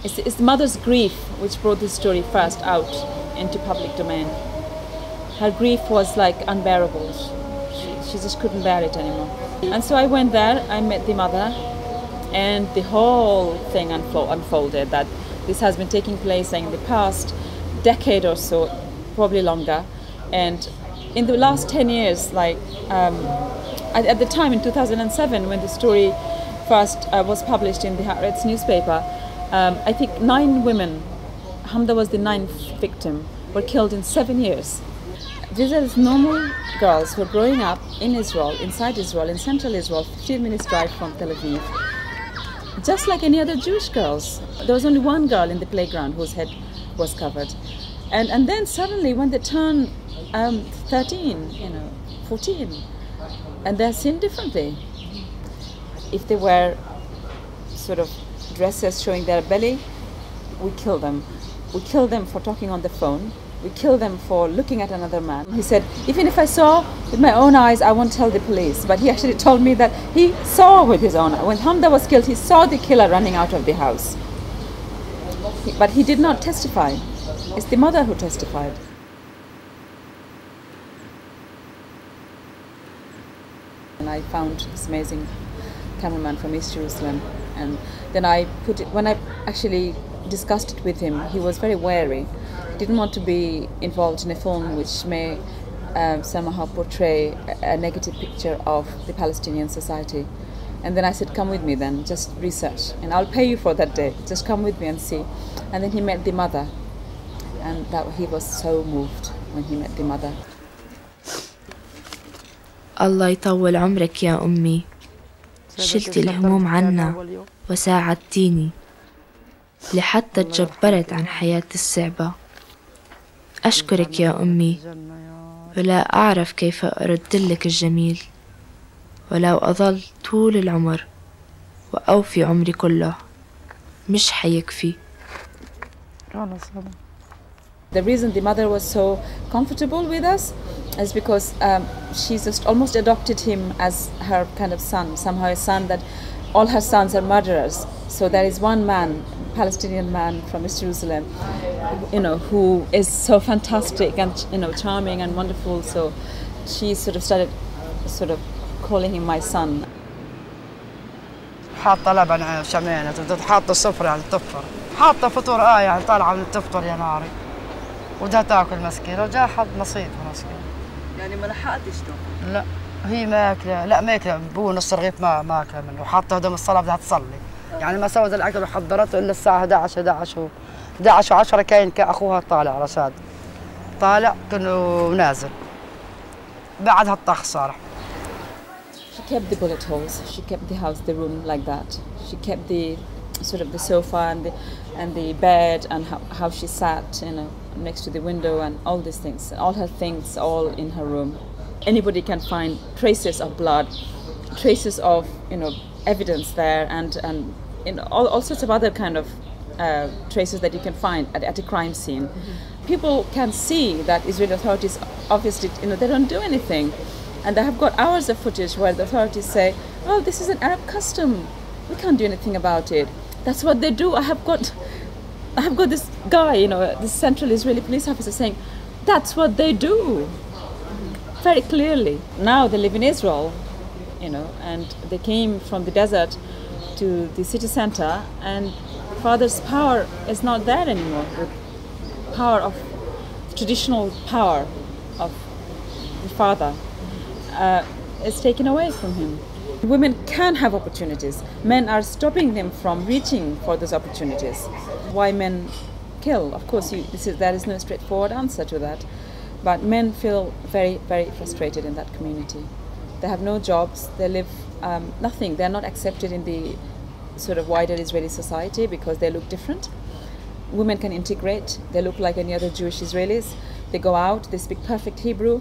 It's the mother's grief which brought this story first out into public domain. Her grief was like unbearable. She just couldn't bear it anymore. And so I went there, I met the mother, and the whole thing unfolded, that this has been taking place in the past decade or so, probably longer. And in the last 10 years, like at the time in 2007, when the story first was published in the Haaretz newspaper, I think 9 women, Hamda was the 9th victim, were killed in 7 years. These are normal girls who are growing up in Israel, inside Israel, in central Israel, 15 minutes drive from Tel Aviv, just like any other Jewish girls. There was only one girl in the playground whose head was covered. And then suddenly when they turn 13, 14, and they're seen differently. If they wear sort of dresses showing their belly, we kill them. We kill them for talking on the phone. We kill them for looking at another man. He said, even if I saw with my own eyes, I won't tell the police. But he actually told me that he saw with his own eyes. When Hamda was killed, he saw the killer running out of the house. But he did not testify. It's the mother who testified. And I found this amazing cameraman from East Jerusalem. And then when I actually discussed it with him, he was very wary. He didn't want to be involved in a film which may somehow portray a negative picture of the Palestinian society. And then I said, come with me then, just research. And I'll pay you for that day. Just come with me and see. And then he met the mother. And he was so moved when he met the mother. الله يطول عمرك يا أمي. شلتي الهموم عنا وساعدتيني لحتى تجبرت عن حياتي الصعبة. أشكرك يا أمي، ولا أعرف كيف أرد لك الجميل، ولو أظل طول العمر وأوفي عمري كله مش حيكفي. The reason the mother was so comfortable with us is because she just almost adopted him as her kind of son, somehow a son that all her sons are murderers. So there is one man, Palestinian man from East Jerusalem, who is so fantastic and charming and wonderful. So she sort of started calling him my son. حاطة لبن شمينة حاطة السفرة يعني تفطر حاطة فطور يعني طالعة من تفطر يا ناري وده تاكل مسكينة وجا حظ نصيب مسكين. يعني ما لحقتش تاكل؟ لا هي ماكلة، لا ماكلة بو نص رغيف ما ماكلة منه وحاطة هدوم الصلاة بدها تصلي. يعني ما سوت الأكل وحضرته إلا الساعة 11 و10 كاين كأخوها طالع رشاد طالع كأنه نازل بعد هالطخ صار. She kept the bullet holes. She kept the room like that. She kept the sofa and the bed and how she sat, next to the window and all these things. All her things, all in her room. Anybody can find traces of blood, traces of evidence there, and all sorts of other kind of traces that you can find at a crime scene. Mm-hmm. People can see that Israeli authorities obviously they don't do anything. And they have got hours of footage where the authorities say, "Oh, this is an Arab custom. We can't do anything about it. That's what they do." I have got this guy, this central Israeli police officer saying, "That's what they do," very clearly. Now they live in Israel, and they came from the desert to the city center, and father's power is not there anymore. The power of traditional power of the father. Is taken away from him. Women can have opportunities. Men are stopping them from reaching for those opportunities. Why men kill? Of course, there is no straightforward answer to that. But men feel very, very frustrated in that community. They have no jobs. They live nothing. They are not accepted in the sort of wider Israeli society because they look different. Women can integrate. They look like any other Jewish Israelis. They go out. They speak perfect Hebrew.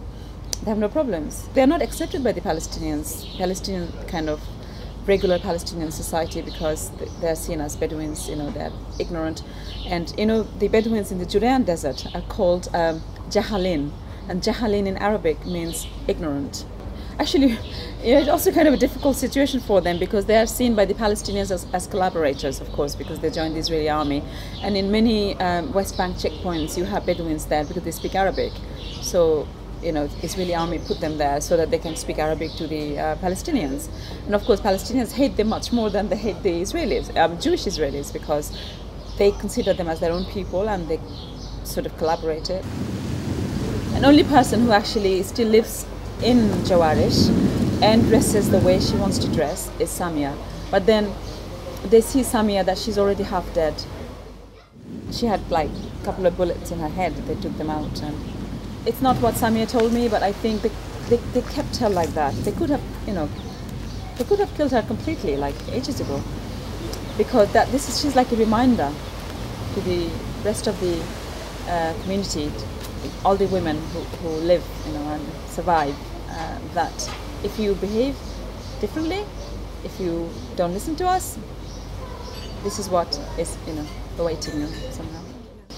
They have no problems. They are not accepted by the Palestinian kind of regular Palestinian society because they are seen as Bedouins, they're ignorant. And, the Bedouins in the Judean desert are called Jahalin. And Jahalin in Arabic means ignorant. actually, it's also kind of a difficult situation for them because they are seen by the Palestinians as collaborators, of course, because they joined the Israeli army. And in many West Bank checkpoints, you have Bedouins there because they speak Arabic. So, Israeli army put them there so that they can speak Arabic to the Palestinians. And of course, Palestinians hate them much more than they hate the Israelis, Jewish Israelis, because they consider them as their own people and they sort of collaborated. An only person who actually still lives in Jawarish and dresses the way she wants to dress is Samia. But then they see Samia that she's already half dead. She had like a couple of bullets in her head. They took them out. And it's not what Samia told me, but I think they kept her like that. They could have, they could have killed her completely, like ages ago. Because she's like a reminder to the rest of the community, all the women who live, and survive, that if you behave differently, if you don't listen to us, this is what is, awaiting you somehow.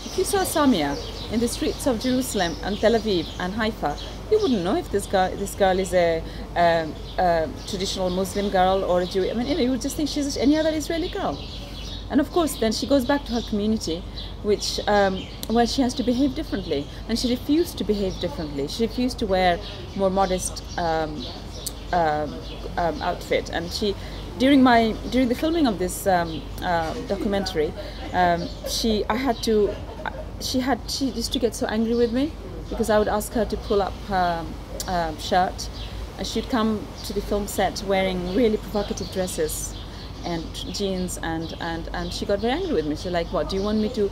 If you saw Samia in the streets of Jerusalem and Tel Aviv and Haifa, you wouldn't know if this girl is a traditional Muslim girl or a Jew. I mean, you would just think she's any other Israeli girl. And of course, then she goes back to her community, which where she has to behave differently, and she refused to behave differently. She refused to wear more modest outfit. And during the filming of this documentary, she used to get so angry with me because I would ask her to pull up her shirt, and she'd come to the film set wearing really provocative dresses and jeans, and she got very angry with me. She's like, what, do you want me to,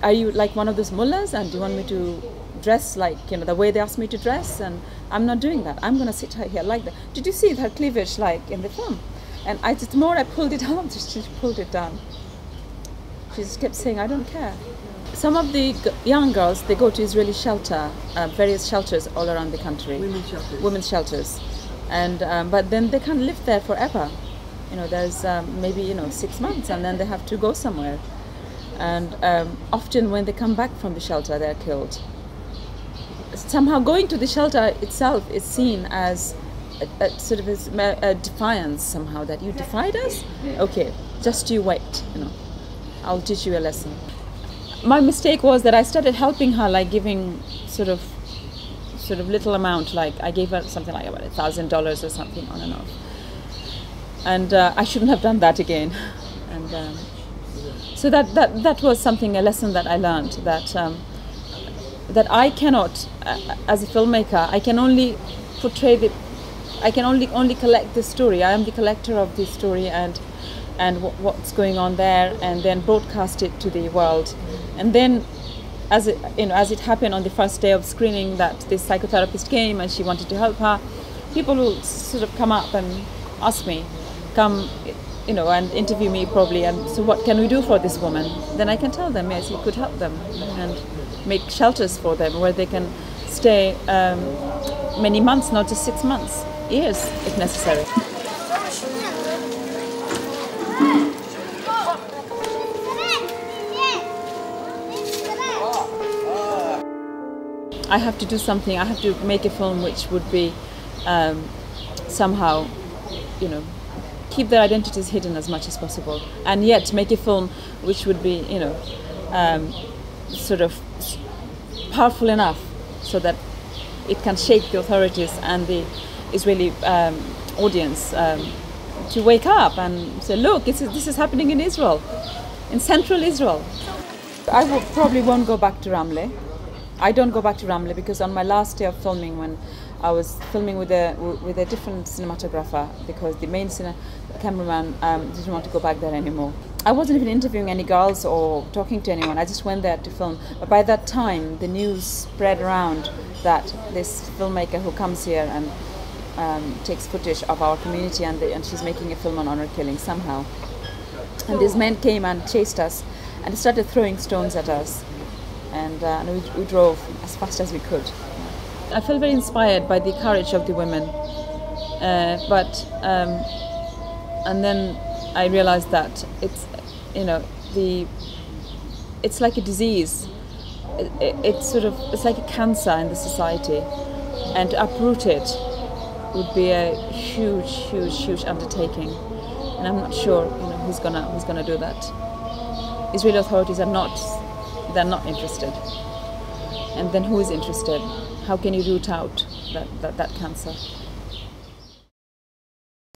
are you like one of those mullahs, and do you want me to dress like, the way they asked me to dress? And I'm not doing that. I'm going to sit here like that. Did you see her cleavage like in the film? And the more I pulled it out, she pulled it down. She just kept saying, I don't care. Some of the young girls, they go to Israeli shelter, various shelters all around the country. Women's shelters. And but then they can't live there forever. There's maybe 6 months, and then they have to go somewhere. And often when they come back from the shelter, they're killed. Somehow going to the shelter itself is seen as a sort of a defiance somehow, that you defied us? Okay, just you wait, I'll teach you a lesson. My mistake was that I started helping her, like giving sort of little amount, like I gave her something like about $1,000 or something on and off. And I shouldn't have done that again. And so that was a lesson that I learned, that I cannot, as a filmmaker, I can only portray I can only collect the story. I am the collector of the story and what's going on there, and then broadcast it to the world. And then, as it happened on the first day of screening, that this psychotherapist came and she wanted to help her, people will sort of come up and ask me, come, and interview me probably, and so what can we do for this woman? Then I can tell them, yes, we could help them and make shelters for them where they can stay many months, not just 6 months, years if necessary. I have to do something, I have to make a film which would be somehow, keep their identities hidden as much as possible, and yet make a film which would be, sort of powerful enough so that it can shake the authorities and the Israeli audience to wake up and say, look, this is happening in Israel, in central Israel. I probably won't go back to Ramle. I don't go back to Ramle because on my last day of filming, when I was filming with a different cinematographer, because the main cameraman didn't want to go back there anymore. I wasn't even interviewing any girls or talking to anyone. I just went there to film. But by that time, the news spread around that this filmmaker who comes here and takes footage of our community, and she's making a film on honor killing somehow. And these men came and chased us and started throwing stones at us. And we drove as fast as we could. I felt very inspired by the courage of the women, and then I realized that it's, it's like a disease. It's like a cancer in the society, and to uproot it would be a huge undertaking, and I'm not sure, who's gonna do that. Israeli authorities are not interested, and then who is interested? How can you root out that cancer?